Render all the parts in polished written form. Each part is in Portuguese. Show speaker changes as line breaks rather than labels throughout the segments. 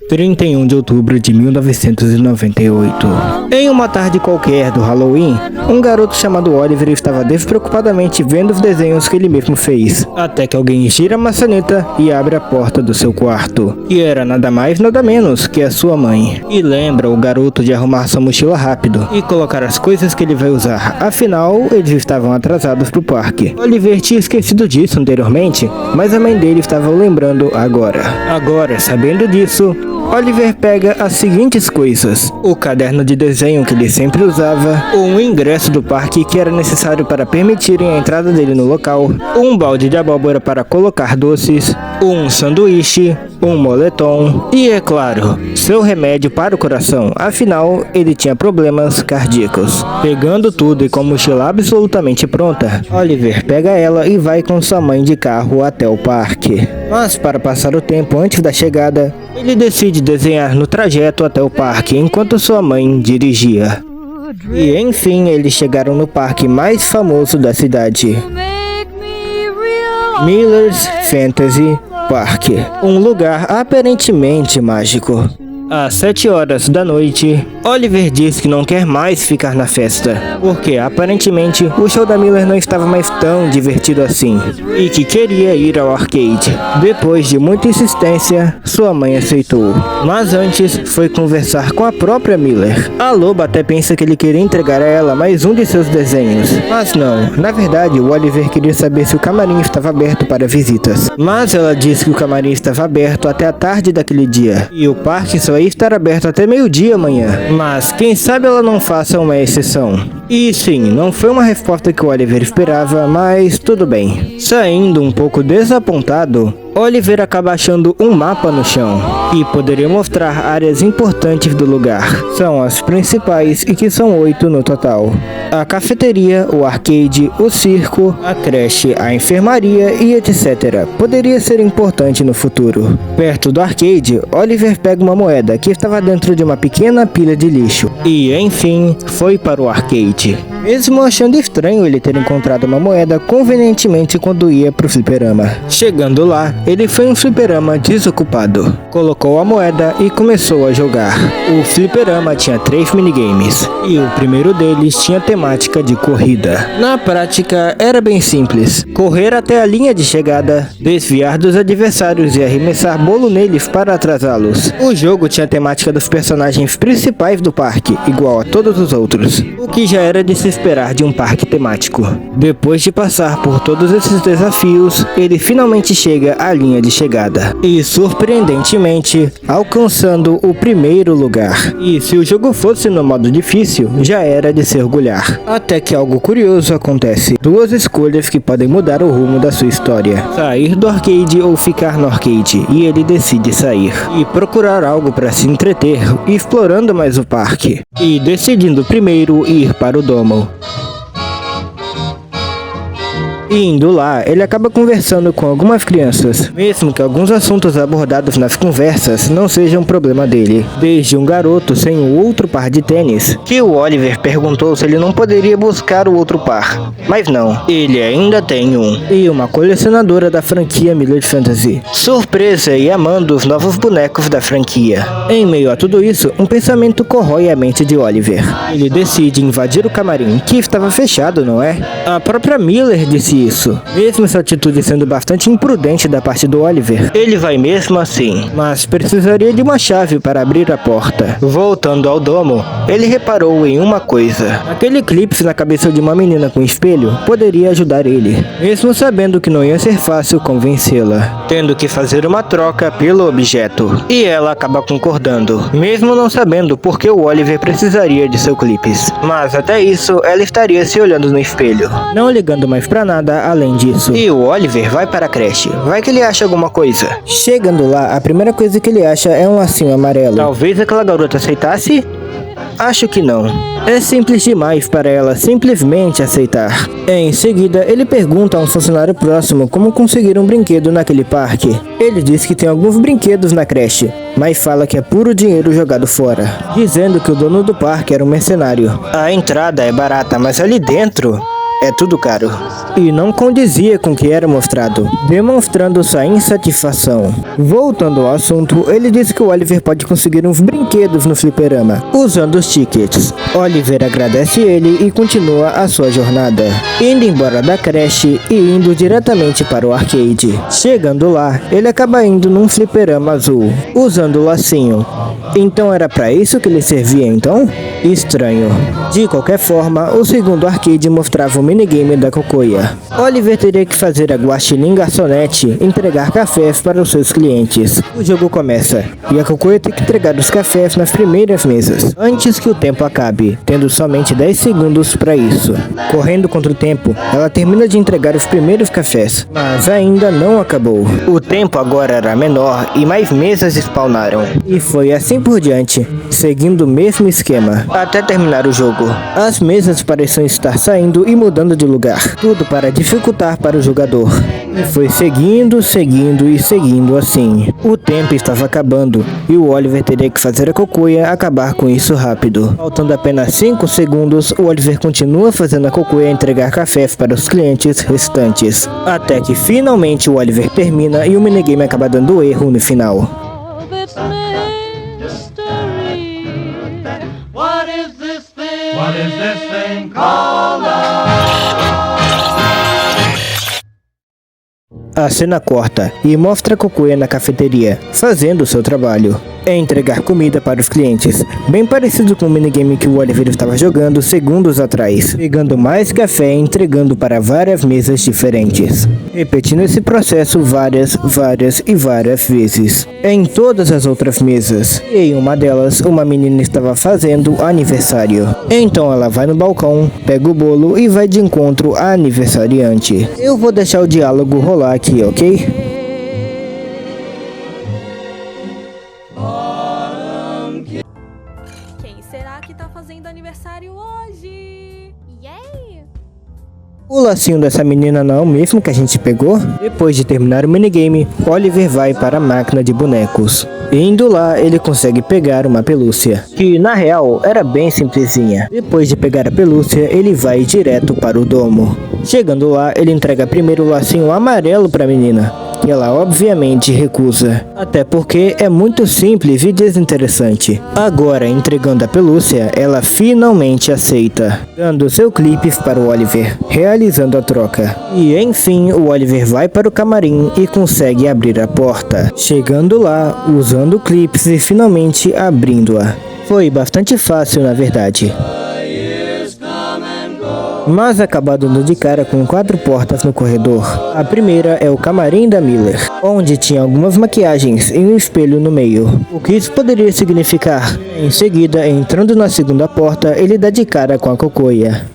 31 de outubro de 1998. Em uma tarde qualquer do Halloween, um garoto chamado Oliver estava despreocupadamente vendo os desenhos que ele mesmo fez, até que alguém gira a maçaneta e abre a porta do seu quarto, e era nada mais nada menos que a sua mãe. E lembra o garoto de arrumar sua mochila rápido e colocar as coisas que ele vai usar, afinal eles estavam atrasados pro parque. Oliver tinha esquecido disso anteriormente, mas a mãe dele estava o lembrando agora. Agora, sabendo disso, Oliver pega as seguintes coisas: o caderno de desenho que ele sempre usava, um ingresso do parque que era necessário para permitirem a entrada dele no local, um balde de abóbora para colocar doces, um sanduíche, um moletom e, é claro, seu remédio para o coração, afinal ele tinha problemas cardíacos. Pegando tudo e com a mochila absolutamente pronta, Oliver pega ela e vai com sua mãe de carro até o parque. Mas para passar o tempo antes da chegada, ele decide desenhar no trajeto até o parque enquanto sua mãe dirigia. E enfim, eles chegaram no parque mais famoso da cidade, Miller's Fantasy Park, um lugar aparentemente mágico. Às 7 horas da noite, Oliver diz que não quer mais ficar na festa, porque aparentemente o show da Miller não estava mais tão divertido assim, e que queria ir ao arcade. Depois de muita insistência, sua mãe aceitou, mas antes foi conversar com a própria Miller. A loba até pensa que ele queria entregar a ela mais um de seus desenhos, mas não. Na verdade, o Oliver queria saber se o camarim estava aberto para visitas, mas ela disse que o camarim estava aberto até a tarde daquele dia, e o parque só ia estar aberto até meio-dia amanhã. Mas quem sabe ela não faça uma exceção. E sim, não foi uma resposta que o Oliver esperava, mas tudo bem. Saindo um pouco desapontado, Oliver acaba achando um mapa no chão, e poderia mostrar áreas importantes do lugar. São as principais e que são 8 no total: a cafeteria, o arcade, o circo, a creche, a enfermaria e etc. Poderia ser importante no futuro. Perto do arcade, Oliver pega uma moeda que estava dentro de uma pequena pilha de lixo, e enfim, foi para o arcade. Mesmo achando estranho ele ter encontrado uma moeda convenientemente quando ia pro fliperama. Chegando lá, ele foi um fliperama desocupado. Colocou a moeda e começou a jogar. O fliperama tinha 3 minigames, e o primeiro deles tinha temática de corrida. Na prática, era bem simples: correr até a linha de chegada, desviar dos adversários e arremessar bolo neles para atrasá-los. O jogo tinha a temática dos personagens principais do parque, igual a todos os outros, o que já era de se esperar de um parque temático. Depois de passar por todos esses desafios, ele finalmente chega à linha de chegada, e surpreendentemente, alcançando o primeiro lugar. E se o jogo fosse no modo difícil, já era de se orgulhar. Até que algo curioso acontece: 2 escolhas que podem mudar o rumo da sua história: sair do arcade ou ficar no arcade, e ele decide sair, e procurar algo para se entreter, explorando mais o parque, e decidindo primeiro ir para o domo. Indo lá, ele acaba conversando com algumas crianças, mesmo que alguns assuntos abordados nas conversas não sejam problema dele. Desde um garoto sem o outro par de tênis, que o Oliver perguntou se ele não poderia buscar o outro par, mas não, ele ainda tem um. E uma colecionadora da franquia Miller Fantasy, surpresa e amando os novos bonecos da franquia. Em meio a tudo isso, um pensamento corrói a mente de Oliver. Ele decide invadir o camarim, que estava fechado, não é? A própria Miller disse isso. Mesmo sua atitude sendo bastante imprudente da parte do Oliver, ele vai mesmo assim, mas precisaria de uma chave para abrir a porta. Voltando ao domo, ele reparou em uma coisa: aquele clipe na cabeça de uma menina com espelho poderia ajudar ele, mesmo sabendo que não ia ser fácil convencê-la, tendo que fazer uma troca pelo objeto. E ela acaba concordando, mesmo não sabendo por que o Oliver precisaria de seu clipes. Mas até isso, ela estaria se olhando no espelho, não ligando mais pra nada além disso. E o Oliver vai para a creche. Vai que ele acha alguma coisa. Chegando lá, a primeira coisa que ele acha é um lacinho amarelo. Talvez aquela garota aceitasse? Acho que não. É simples demais para ela simplesmente aceitar. Em seguida, ele pergunta a um funcionário próximo como conseguir um brinquedo naquele parque. Ele diz que tem alguns brinquedos na creche, mas fala que é puro dinheiro jogado fora, dizendo que o dono do parque era um mercenário. A entrada é barata, mas ali dentro é tudo caro. E não condizia com o que era mostrado, demonstrando sua insatisfação. Voltando ao assunto, ele disse que o Oliver pode conseguir uns brinquedos no fliperama, usando os tickets. Oliver agradece ele e continua a sua jornada, indo embora da creche e indo diretamente para o arcade. Chegando lá, ele acaba indo num fliperama azul, usando o lacinho. Então era pra isso que ele servia então? Estranho. De qualquer forma, o segundo arcade mostrava o minigame da Cocoia. Oliver teria que fazer a Guaxinim Garçonete entregar cafés para os seus clientes. O jogo começa, e a Cocoia tem que entregar os cafés nas primeiras mesas, antes que o tempo acabe, tendo somente 10 segundos para isso. Correndo contra o tempo, ela termina de entregar os primeiros cafés, mas ainda não acabou. O tempo agora era menor e mais mesas spawnaram. E foi assim por diante, seguindo o mesmo esquema, até terminar o jogo. As mesas pareciam estar saindo e mudando de lugar, tudo para dificultar para o jogador. E foi seguindo assim. O tempo estava acabando e o Oliver teria que fazer a Cocoia acabar com isso rápido. Faltando apenas 5 segundos, o Oliver continua fazendo a Cocoia entregar cafés para os clientes restantes. Até que finalmente o Oliver termina e o minigame acaba dando erro no final.
What is this thing called love?
A cena corta e mostra a Cocoia na cafeteria, fazendo o seu trabalho. É entregar comida para os clientes, bem parecido com o minigame que o Oliver estava jogando segundos atrás, pegando mais café e entregando para várias mesas diferentes, repetindo esse processo várias vezes, em todas as outras mesas. E em uma delas, uma menina estava fazendo aniversário. Então ela vai no balcão, pega o bolo e vai de encontro à aniversariante. Eu vou deixar o diálogo rolar aqui, ok?
Será que tá fazendo aniversário hoje? Yay!
O lacinho dessa menina não é o mesmo que a gente pegou? Depois de terminar o minigame, Oliver vai para a máquina de bonecos. Indo lá, ele consegue pegar uma pelúcia, que na real era bem simplesinha. Depois de pegar a pelúcia, ele vai direto para o domo. Chegando lá, ele entrega primeiro o lacinho amarelo para a menina, que ela obviamente recusa, até porque é muito simples e desinteressante. Agora, entregando a pelúcia, ela finalmente aceita, dando seu clipe para o Oliver, realizando a troca. E enfim, o Oliver vai para o camarim e consegue abrir a porta, chegando lá, usando clipes e finalmente abrindo-a. Foi bastante fácil, na verdade, mas acaba dando de cara com 4 portas no corredor. A primeira é o camarim da Miller, onde tinha algumas maquiagens e um espelho no meio. O que isso poderia significar? Em seguida, entrando na segunda porta, ele dá de cara com a Cocoia.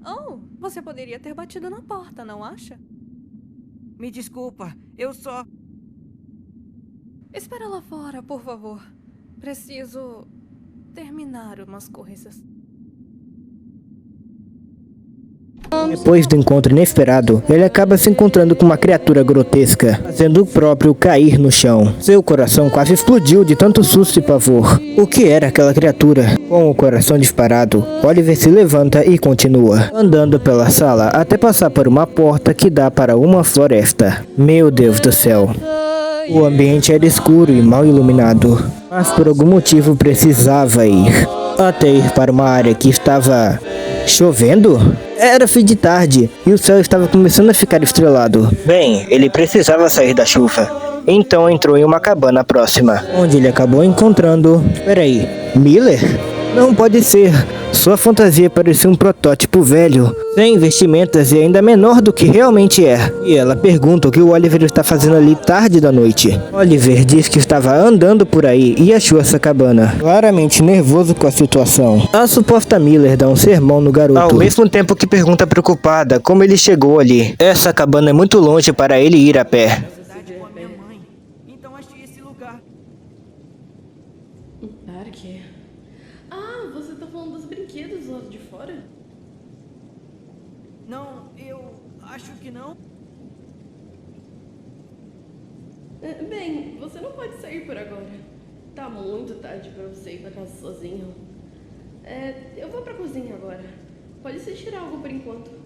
Oh, você poderia ter batido na porta, não acha?
Me desculpa, eu só...
Espera lá fora, por favor. Preciso terminar umas coisas.
Depois do encontro inesperado, ele acaba se encontrando com uma criatura grotesca, fazendo o próprio cair no chão. Seu coração quase explodiu de tanto susto e pavor. O que era aquela criatura? Com o coração disparado, Oliver se levanta e continua, andando pela sala até passar por uma porta que dá para uma floresta. Meu Deus do céu. O ambiente era escuro e mal iluminado, mas por algum motivo precisava ir. Até ir para uma área que estava chovendo? Era fim de tarde e o céu estava começando a ficar estrelado. Bem, ele precisava sair da chuva. Então entrou em uma cabana próxima, onde ele acabou encontrando... Peraí, Miller? Não pode ser. Sua fantasia parecia um protótipo velho, sem vestimentas e ainda menor do que realmente é. E ela pergunta o que o Oliver está fazendo ali tarde da noite. Oliver diz que estava andando por aí e achou essa cabana, claramente nervoso com a situação. A suposta Miller dá um sermão no garoto, ao mesmo tempo que pergunta preocupada como ele chegou ali. Essa cabana é muito longe para ele ir a pé.
com a minha mãe, então achei esse lugar.
Parque? Ah, você tá falando dos brinquedos lá de fora?
Não, eu acho que não.
Bem, você não pode sair por agora. Tá muito tarde pra você ir pra casa sozinho. Eu vou pra cozinha agora. Pode assistir algo por enquanto.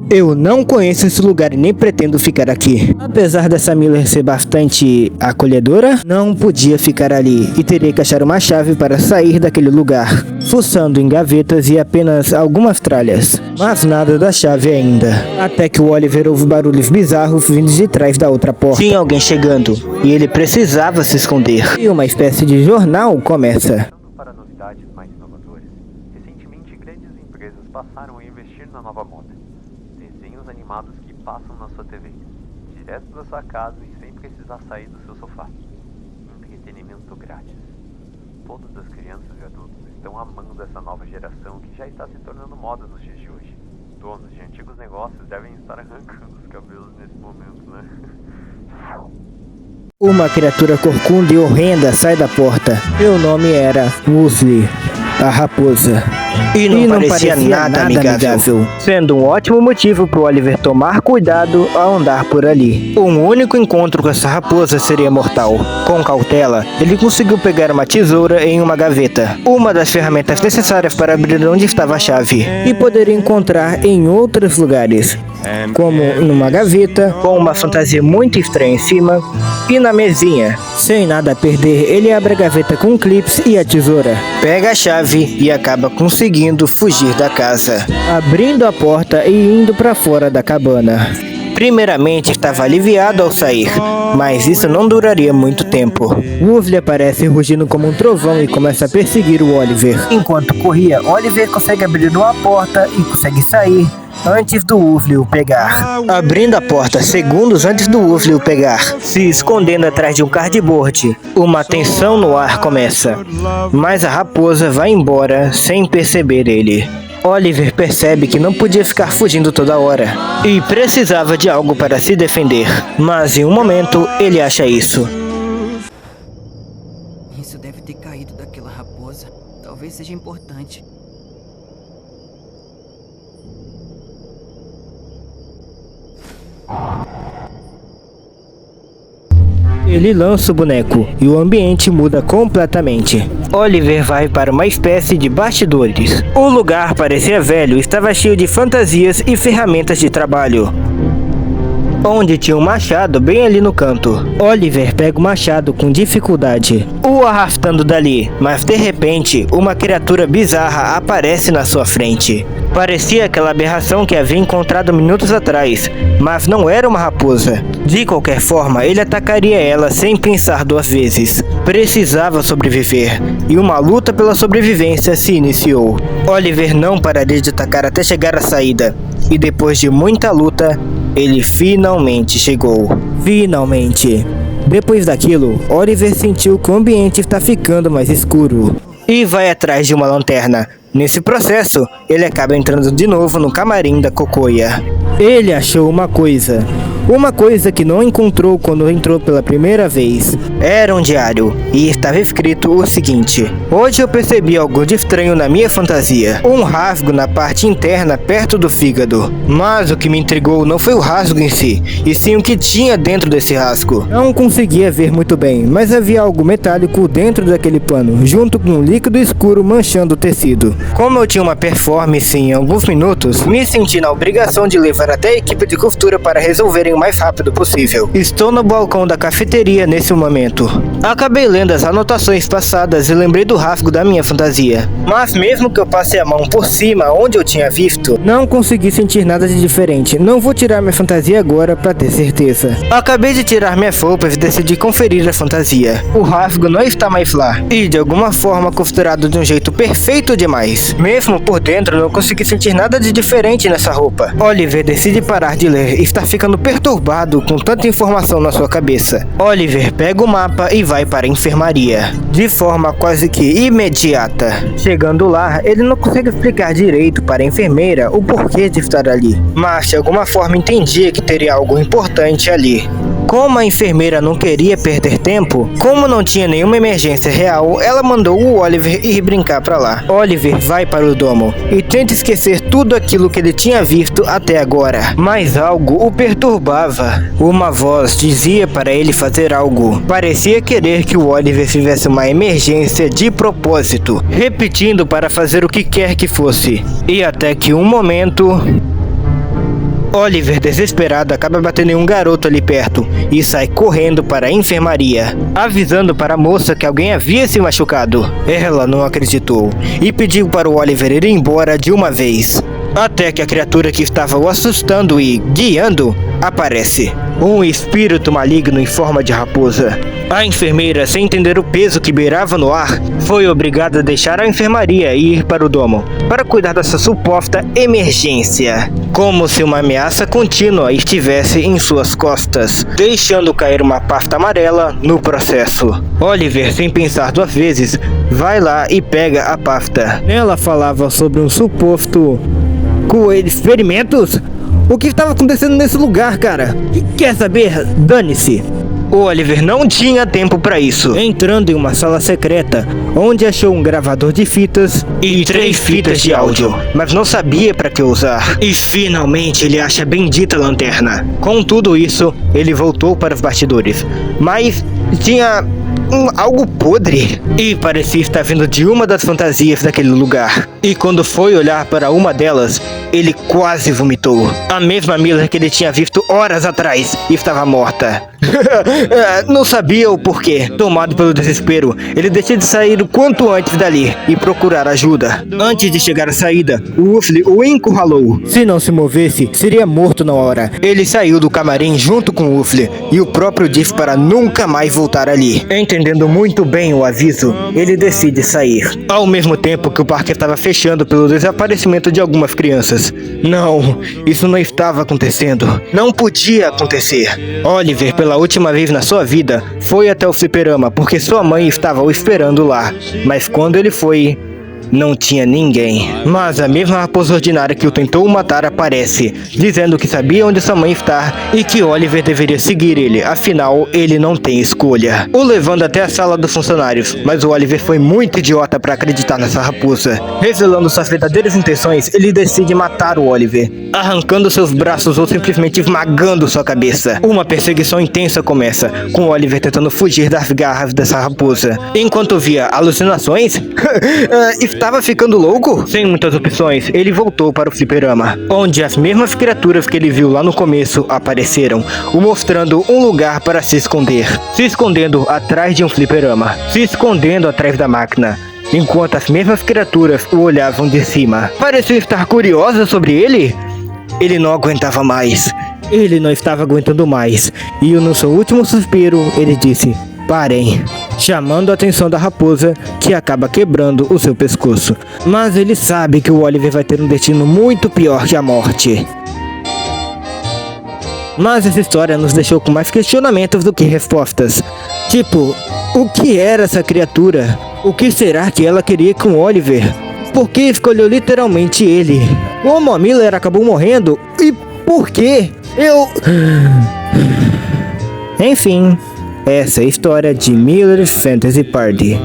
Eu não conheço esse lugar e nem pretendo ficar aqui. Apesar dessa Miller ser bastante acolhedora, não podia ficar ali e teria que achar uma chave para sair daquele lugar, fuçando em gavetas e apenas algumas tralhas, mas nada da chave ainda. Até que o Oliver ouve barulhos bizarros vindo de trás da outra porta. Tinha alguém chegando e ele precisava se esconder. E uma espécie de jornal começa.
Para novidades mais inovadoras, recentemente grandes empresas passaram a investir na nova moda. Desenhos animados que passam na sua TV, direto da sua casa e sem precisar sair do seu sofá. Entretenimento grátis. Todas as crianças e adultos estão amando essa nova geração que já está se tornando moda nos dias de hoje. Donos de antigos negócios devem estar arrancando os cabelos nesse momento, né?
Uma criatura corcunda e horrenda sai da porta. Seu nome era Woosley, a raposa. E não parecia nada amigável, sendo um ótimo motivo para o Oliver tomar cuidado ao andar por ali. Um único encontro com essa raposa seria mortal. Com cautela, ele conseguiu pegar uma tesoura em uma gaveta, uma das ferramentas necessárias para abrir onde estava a chave, e poderia encontrar em outros lugares, como numa gaveta, com uma fantasia muito estranha em cima, e na mesinha. Sem nada a perder, ele abre a gaveta com clips e a tesoura, pega a chave e acaba conseguindo fugir da casa, abrindo a porta e indo para fora da cabana. Primeiramente estava aliviado ao sair, mas isso não duraria muito tempo. Woosley aparece rugindo como um trovão e começa a perseguir o Oliver. Enquanto corria, Oliver consegue abrir uma porta e consegue sair antes do Woosley o pegar. Abrindo a porta segundos antes do Woosley o pegar, se escondendo atrás de um cardboard. Uma tensão no ar começa, mas a raposa vai embora sem perceber ele. Oliver percebe que não podia ficar fugindo toda hora e precisava de algo para se defender, mas em um momento ele acha isso.
Isso deve ter caído daquela raposa. Talvez seja importante.
Ele lança o boneco e o ambiente muda completamente. Oliver vai para uma espécie de bastidores. O lugar parecia velho e estava cheio de fantasias e ferramentas de trabalho, onde tinha um machado bem ali no canto. Oliver pega o machado com dificuldade, o arrastando dali, mas de repente uma criatura bizarra aparece na sua frente. Parecia aquela aberração que havia encontrado minutos atrás, mas não era uma raposa. De qualquer forma, ele atacaria ela sem pensar duas vezes. Precisava sobreviver, e uma luta pela sobrevivência se iniciou. Oliver não pararia de atacar até chegar à saída, e depois de muita luta, ele finalmente chegou. Finalmente. Depois daquilo, Oliver sentiu que o ambiente está ficando mais escuro e vai atrás de uma lanterna. Nesse processo, ele acaba entrando de novo no camarim da Cocoia. Ele achou uma coisa que não encontrou quando entrou pela primeira vez. Era um diário e estava escrito o seguinte: hoje eu percebi algo de estranho na minha fantasia. Um rasgo na parte interna perto do fígado. Mas o que me intrigou não foi o rasgo em si, e sim o que tinha dentro desse rasgo. Não conseguia ver muito bem, mas havia algo metálico dentro daquele pano, junto com um líquido escuro manchando o tecido. Como eu tinha uma performance em alguns minutos, me senti na obrigação de levar até a equipe de costura para resolverem o mais rápido possível. Estou no balcão da cafeteria nesse momento. Acabei lendo as anotações passadas e lembrei do rasgo da minha fantasia. Mas mesmo que eu passe a mão por cima onde eu tinha visto, não consegui sentir nada de diferente. Não vou tirar minha fantasia agora para ter certeza. Acabei de tirar minhas roupas e decidi conferir a fantasia. O rasgo não está mais lá, e de alguma forma costurado de um jeito perfeito demais. Mesmo por dentro, não consegui sentir nada de diferente nessa roupa. Oliver decide parar de ler e está ficando perturbado com tanta informação na sua cabeça. Oliver pega o mapa e vai para a enfermaria, de forma quase que imediata. Chegando lá, ele não consegue explicar direito para a enfermeira o porquê de estar ali, mas de alguma forma entendia que teria algo importante ali. Como a enfermeira não queria perder tempo, como não tinha nenhuma emergência real, ela mandou o Oliver ir brincar pra lá. Oliver vai para o domo e tenta esquecer tudo aquilo que ele tinha visto até agora. Mas algo o perturbava. Uma voz dizia para ele fazer algo. Parecia querer que o Oliver tivesse uma emergência de propósito, repetindo para fazer o que quer que fosse. E até que um momento... Oliver, desesperado, acaba batendo em um garoto ali perto e sai correndo para a enfermaria, avisando para a moça que alguém havia se machucado. Ela não acreditou e pediu para o Oliver ir embora de uma vez. Até que a criatura que estava o assustando e guiando aparece. Um espírito maligno em forma de raposa. A enfermeira, sem entender o peso que beirava no ar, foi obrigada a deixar a enfermaria e ir para o domo para cuidar dessa suposta emergência. Como se uma ameaça contínua estivesse em suas costas, deixando cair uma pasta amarela no processo. Oliver, sem pensar duas vezes, vai lá e pega a pasta. Ela falava sobre um suposto... experimentos? O que estava acontecendo nesse lugar, cara? Quer saber? Dane-se. O Oliver não tinha tempo para isso, entrando em uma sala secreta, onde achou um gravador de fitas e 3 fitas de áudio, mas não sabia para que usar. E finalmente ele acha a bendita lanterna. Com tudo isso, ele voltou para os bastidores, mas tinha... algo podre. E parecia estar vindo de uma das fantasias daquele lugar. E quando foi olhar para uma delas, ele quase vomitou. A mesma Miller que ele tinha visto horas atrás estava morta. Não sabia o porquê. Tomado pelo desespero, ele decide sair o quanto antes dali e procurar ajuda. Antes de chegar à saída, o Wolfley o encurralou. Se não se movesse, seria morto na hora. Ele saiu do camarim junto com o Wolfley e o próprio disse para nunca mais voltar ali. Entendendo muito bem o aviso, ele decide sair. Ao mesmo tempo que o parque estava fechando pelo desaparecimento de algumas crianças. Não, isso não estava acontecendo. Não podia acontecer. Oliver, pela última vez na sua vida, foi até o fliperama porque sua mãe estava o esperando lá. Mas quando ele foi... não tinha ninguém. Mas a mesma raposa ordinária que o tentou matar aparece, dizendo que sabia onde sua mãe está e que Oliver deveria seguir ele, afinal, ele não tem escolha. O levando até a sala dos funcionários, mas o Oliver foi muito idiota para acreditar nessa raposa. Revelando suas verdadeiras intenções, ele decide matar o Oliver, arrancando seus braços ou simplesmente esmagando sua cabeça. Uma perseguição intensa começa, com Oliver tentando fugir das garras dessa raposa. Enquanto via alucinações... estava ficando louco? Sem muitas opções, ele voltou para o fliperama, onde as mesmas criaturas que ele viu lá no começo apareceram, o mostrando um lugar para se esconder. Se escondendo atrás de um fliperama, se escondendo atrás da máquina, enquanto as mesmas criaturas o olhavam de cima. Pareciam estar curiosas sobre ele? Ele não aguentava mais. Ele não estava aguentando mais. E no seu último suspiro, ele disse: parem, chamando a atenção da raposa, que acaba quebrando o seu pescoço. Mas ele sabe que o Oliver vai ter um destino muito pior que a morte. Mas essa história nos deixou com mais questionamentos do que respostas. Tipo, o que era essa criatura? O que será que ela queria com Oliver? Por que escolheu literalmente ele? Como a Miller acabou morrendo? E por quê? Enfim... essa é a história de Miller Fantasy Party.